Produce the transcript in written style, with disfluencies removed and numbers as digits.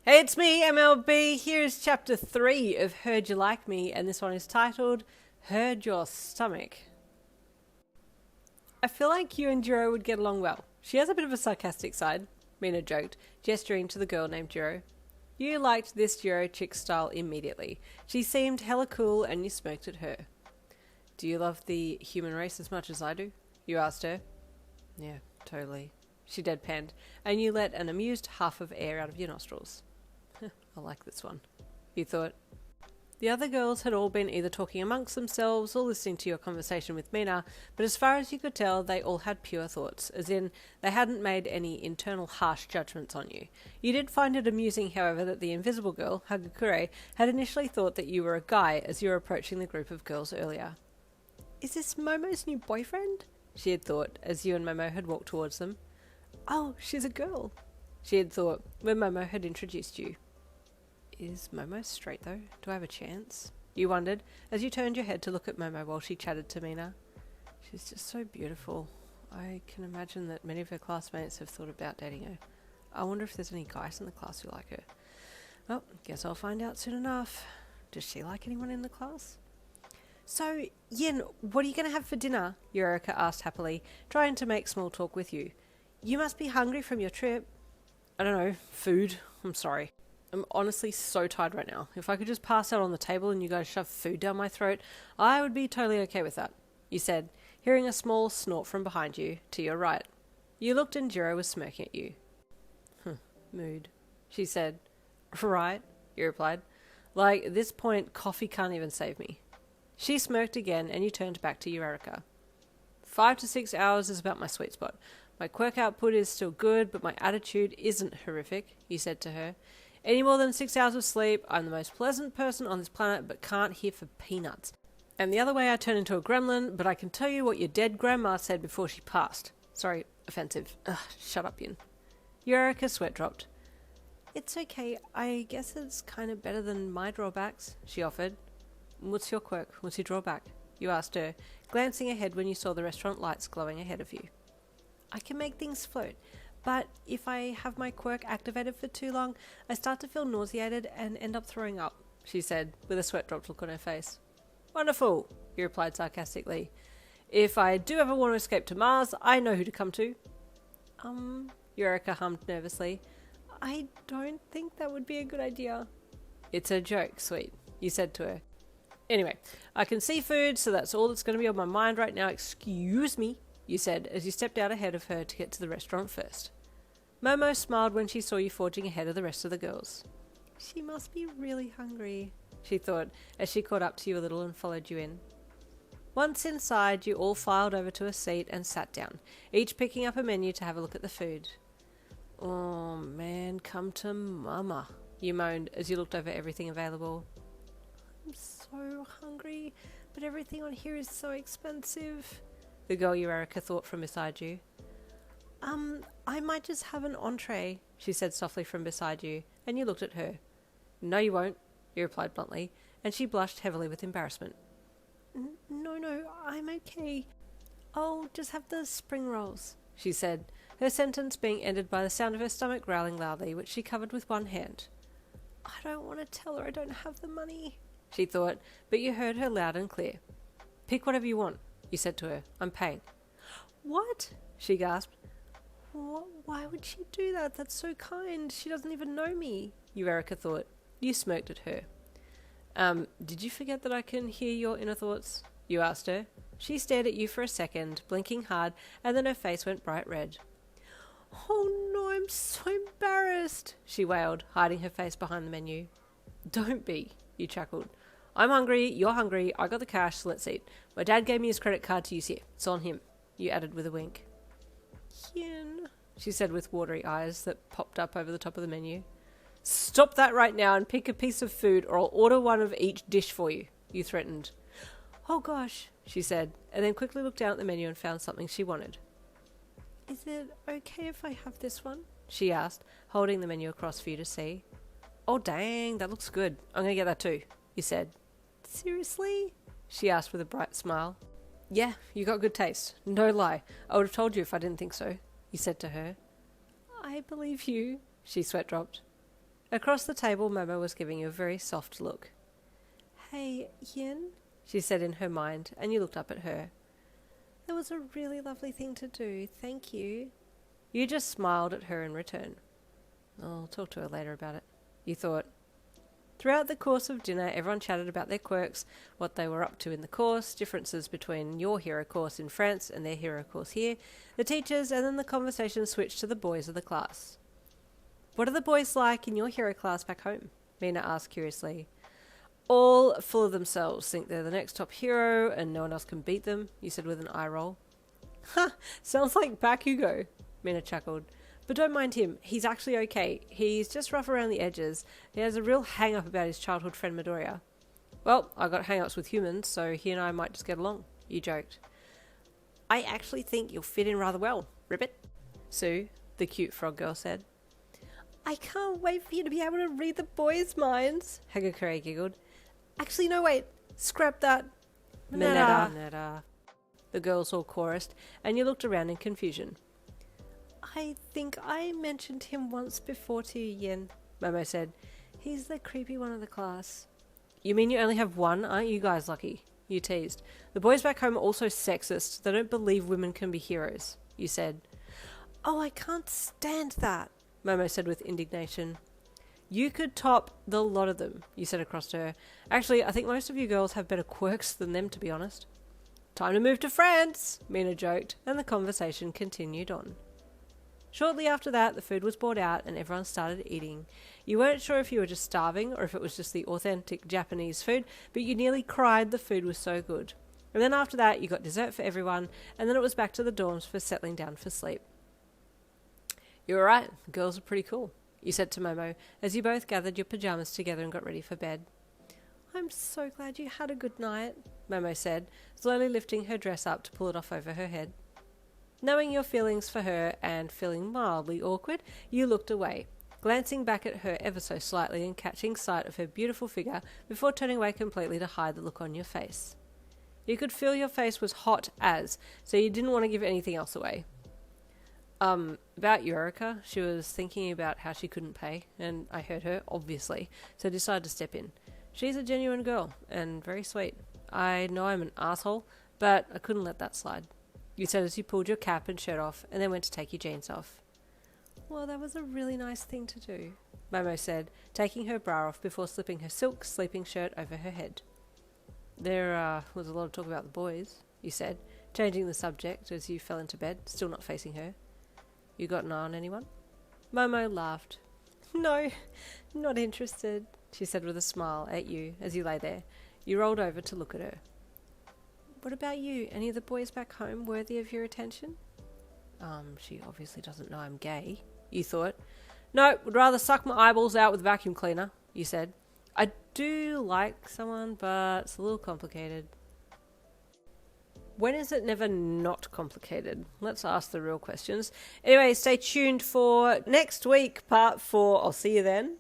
Hey, it's me, MLB. Here's chapter 3 of Heard You Like Me, and this one is titled Heard Your Stomach. I feel like you and Jirou would get along well. She has a bit of a sarcastic side, Mina joked, gesturing to the girl named Jirou. You liked this Jirou chick style immediately. She seemed hella cool and you smirked at her. Do you love the human race as much as I do? You asked her. Yeah, totally. She deadpanned, and you let an amused huff of air out of your nostrils. I like this one, you thought. The other girls had all been either talking amongst themselves or listening to your conversation with Mina, but as far as you could tell, they all had pure thoughts, as in they hadn't made any internal harsh judgments on you. You did find it amusing, however, that the invisible girl, Hagakure, had initially thought that you were a guy as you were approaching the group of girls earlier. Is this Momo's new boyfriend? She had thought, as you and Momo had walked towards them. Oh, she's a girl, she had thought, when Momo had introduced you. Is Momo straight, though? Do I have a chance? You wondered, as you turned your head to look at Momo while she chatted to Mina. She's just so beautiful. I can imagine that many of her classmates have thought about dating her. I wonder if there's any guys in the class who like her. Well, guess I'll find out soon enough. Does she like anyone in the class? So, Yin, what are you going to have for dinner? Eureka asked happily, trying to make small talk with you. You must be hungry from your trip. I don't know, food. I'm sorry. I'm honestly so tired right now. If I could just pass out on the table and you guys shove food down my throat, I would be totally okay with that, you said, hearing a small snort from behind you, to your right. You looked and Jirou was smirking at you. Mood, she said. Right, you replied. Like, at this point, coffee can't even save me. She smirked again and you turned back to Eureka. 5 to 6 hours is about my sweet spot. My quirk output is still good, but my attitude isn't horrific, you said to her. Any more than 6 hours of sleep, I'm the most pleasant person on this planet, but can't hear for peanuts. And the other way I turn into a gremlin, but I can tell you what your dead grandma said before she passed. Sorry, offensive. Ugh, shut up, Yin. Eureka's sweat dropped. It's okay, I guess it's kind of better than my drawbacks, she offered. What's your quirk? What's your drawback? You asked her, glancing ahead when you saw the restaurant lights glowing ahead of you. I can make things float. But if I have my quirk activated for too long, I start to feel nauseated and end up throwing up, she said, with a sweat-dropped look on her face. Wonderful, he replied sarcastically. If I do ever want to escape to Mars, I know who to come to. Eureka hummed nervously. I don't think that would be a good idea. It's a joke, sweet, you said to her. Anyway, I can see food, so that's all that's going to be on my mind right now. Excuse me, you said, as you stepped out ahead of her to get to the restaurant first. Momo smiled when she saw you forging ahead of the rest of the girls. She must be really hungry, she thought, as she caught up to you a little and followed you in. Once inside, you all filed over to a seat and sat down, each picking up a menu to have a look at the food. Oh man, come to mama, you moaned as you looked over everything available. I'm so hungry, but everything on here is so expensive, the girl Eureka thought from beside you. I might just have an entree, she said softly from beside you, and you looked at her. No, you won't, you replied bluntly, and she blushed heavily with embarrassment. No, I'm okay. I'll just have the spring rolls, she said, her sentence being ended by the sound of her stomach growling loudly, which she covered with one hand. I don't want to tell her I don't have the money, she thought, but you heard her loud and clear. Pick whatever you want, you said to her. I'm paying. What? She gasped. Why would she do that? That's so kind. She doesn't even know me, Eureka thought. You smirked at her. Did you forget that I can hear your inner thoughts? You asked her. She stared at you for a second, blinking hard, and then her face went bright red. Oh no, I'm so embarrassed, she wailed, hiding her face behind the menu. Don't be, you chuckled. I'm hungry, you're hungry, I got the cash, so let's eat. My dad gave me his credit card to use here. It's on him, you added with a wink. Yin, she said with watery eyes that popped up over the top of the menu. Stop that right now and pick a piece of food or I'll order one of each dish for you, you threatened. Oh gosh, she said, and then quickly looked down at the menu and found something she wanted. Is it okay if I have this one? She asked, holding the menu across for you to see. Oh dang, that looks good. I'm going to get that too, you said. Seriously? She asked with a bright smile. Yeah, you got good taste. No lie. I would have told you if I didn't think so, you said to her. I believe you, she sweat dropped. Across the table, Momo was giving you a very soft look. Hey, Yin, she said in her mind, and you looked up at her. That was a really lovely thing to do, thank you. You just smiled at her in return. I'll talk to her later about it, you thought. Throughout the course of dinner, everyone chatted about their quirks, what they were up to in the course, differences between your hero course in France and their hero course here, the teachers, and then the conversation switched to the boys of the class. What are the boys like in your hero class back home? Mina asked curiously. All full of themselves, think they're the next top hero and no one else can beat them, you said with an eye roll. Ha! Sounds like Bakugo, Mina chuckled. But don't mind him, he's actually okay. He's just rough around the edges. He has a real hang-up about his childhood friend Midoriya. Well, I got hang-ups with humans, so he and I might just get along, you joked. I actually think you'll fit in rather well, Ribbit, Sue, the cute frog girl said. I can't wait for you to be able to read the boys' minds, Hagakure giggled. Actually, no, wait, scrap that. Mineta. The girls all chorused, and you looked around in confusion. I think I mentioned him once before to you, Yin, Momo said. He's the creepy one of the class. You mean you only have one? Aren't you guys lucky? You teased. The boys back home are also sexist. They don't believe women can be heroes, you said. Oh, I can't stand that, Momo said with indignation. You could top the lot of them, you said across to her. Actually, I think most of you girls have better quirks than them, to be honest. Time to move to France, Mina joked, and the conversation continued on. Shortly after that, the food was brought out and everyone started eating. You weren't sure if you were just starving or if it was just the authentic Japanese food, but you nearly cried the food was so good. And then after that, you got dessert for everyone, and then it was back to the dorms for settling down for sleep. You were right, the girls are pretty cool, you said to Momo, as you both gathered your pyjamas together and got ready for bed. I'm so glad you had a good night, Momo said, slowly lifting her dress up to pull it off over her head. Knowing your feelings for her and feeling mildly awkward, you looked away, glancing back at her ever so slightly and catching sight of her beautiful figure before turning away completely to hide the look on your face. You could feel your face was hot as, so you didn't want to give anything else away. About Eureka, she was thinking about how she couldn't pay, and I heard her, obviously, so decided to step in. She's a genuine girl, and very sweet. I know I'm an asshole, but I couldn't let that slide. You said as you pulled your cap and shirt off, and then went to take your jeans off. Well, that was a really nice thing to do, Momo said, taking her bra off before slipping her silk sleeping shirt over her head. There was a lot of talk about the boys, you said, changing the subject as you fell into bed, still not facing her. You got an eye on anyone? Momo laughed. No, not interested, she said with a smile at you as you lay there. You rolled over to look at her. What about you? Any of the boys back home worthy of your attention? She obviously doesn't know I'm gay, you thought. No, would rather suck my eyeballs out with a vacuum cleaner, you said. I do like someone, but it's a little complicated. When is it never not complicated? Let's ask the real questions. Anyway, stay tuned for next week, part 4. I'll see you then.